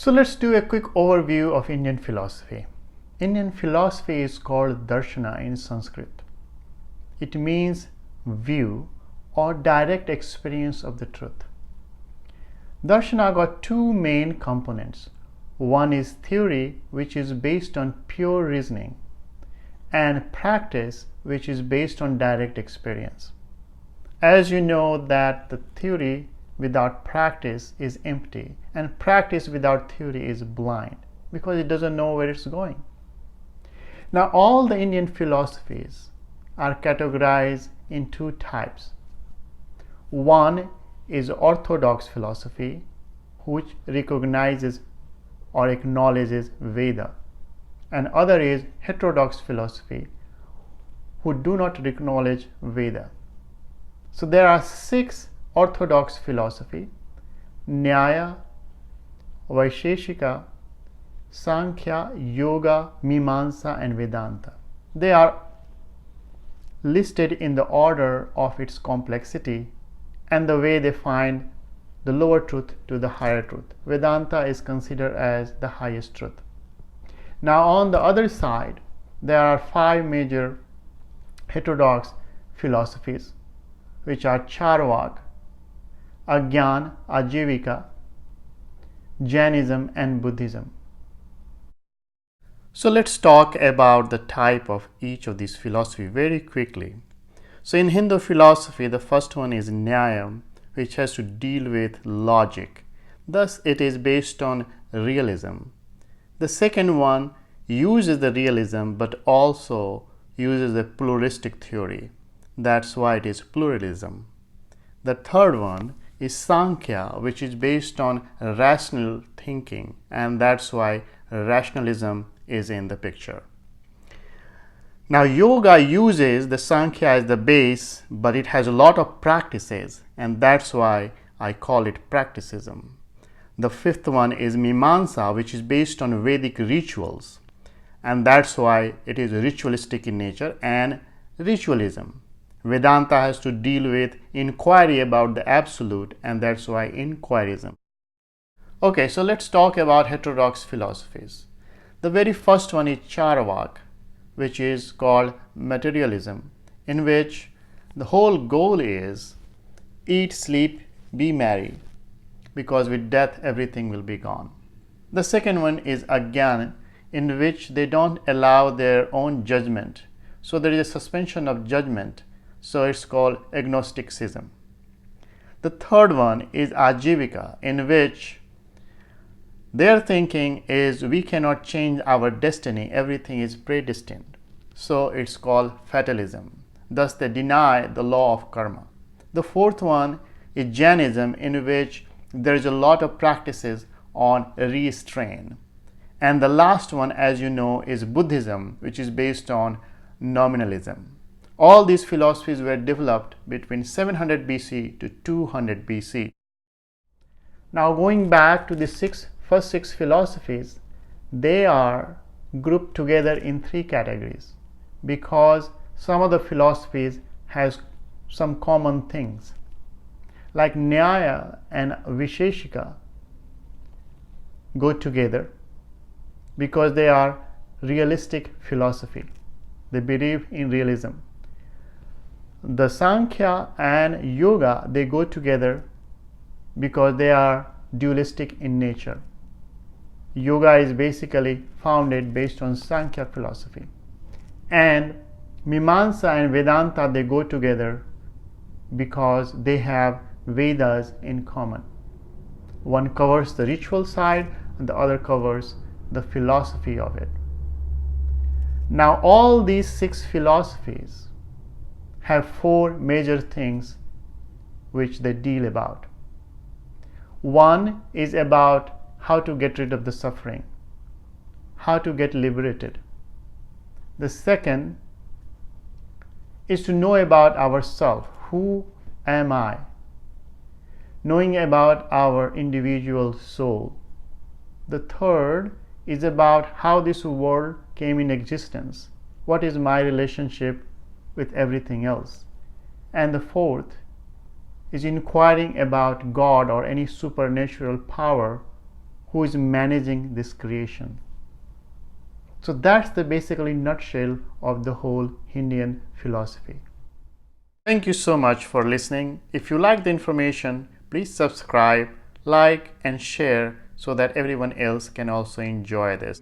So let's do a quick overview of Indian philosophy. Indian philosophy is called Darshana in Sanskrit. It means view or direct experience of the truth. Darshana got two main components. One is theory, which is based on pure reasoning, and practice, which is based on direct experience. As you know that the theory without practice is empty, and practice without theory is blind because it doesn't know where it's going. Now, all the Indian philosophies are categorized in two types. One is Orthodox philosophy, which recognizes or acknowledges Veda, and other is Heterodox philosophy, who do not acknowledge Veda. So there are 6 Orthodox philosophy: Nyaya, Vaisheshika, Samkhya, Yoga, Mimansa, and Vedanta. They are listed in the order of its complexity and the way they find the lower truth to the higher truth. Vedanta is considered as the highest truth. Now, on the other side, there are 5 major heterodox philosophies, which are Charvaka, Ajnana, Ajivika, Jainism, and Buddhism. So let's talk about the type of each of these philosophy very quickly. So in Hindu philosophy, the first one is Nyaya, which has to deal with logic. Thus, it is based on realism. The second one uses the realism but also uses a pluralistic theory. That's why it is pluralism. The third one is Samkhya, which is based on rational thinking, and that's why rationalism is in the picture. Now, yoga uses the Samkhya as the base, but it has a lot of practices, and that's why I call it practicism. The fifth one is Mimansa, which is based on Vedic rituals, and that's why it is ritualistic in nature, and ritualism. Vedanta has to deal with inquiry about the absolute, and that's why inquirism. Okay, so let's talk about heterodox philosophies. The very first one is Charvaka, which is called materialism, in which the whole goal is eat, sleep, be merry, because with death everything will be gone. The second one is Ajnana, in which they don't allow their own judgment. So there is a suspension of judgment, so it's called agnosticism. The third one is Ajivika, in which their thinking is we cannot change our destiny, everything is predestined. So it's called fatalism. Thus they deny the law of karma. The fourth one is Jainism, in which there is a lot of practices on restraint. And the last one, as you know, is Buddhism, which is based on nominalism. All these philosophies were developed between 700 BC to 200 BC. Now, going back to the first six philosophies, they are grouped together in 3 categories because some of the philosophies has some common things. Like Nyaya and Vaisheshika go together because they are realistic philosophy. They believe in realism. The Samkhya and Yoga, they go together because they are dualistic in nature. Yoga is basically founded based on Samkhya philosophy. And Mimansa and Vedanta, they go together because they have Vedas in common. One covers the ritual side and the other covers the philosophy of it. Now, all these 6 philosophies have 4 major things which they deal about. One is about how to get rid of the suffering, how to get liberated. The second is to know about ourselves. Who am I? Knowing about our individual soul. The third is about how this world came in existence. What is my relationship with everything else? And the fourth is inquiring about God or any supernatural power who is managing this creation. So that's the basically nutshell of the whole Indian philosophy. Thank you so much for listening. If you like the information, please subscribe, like and share so that everyone else can also enjoy this.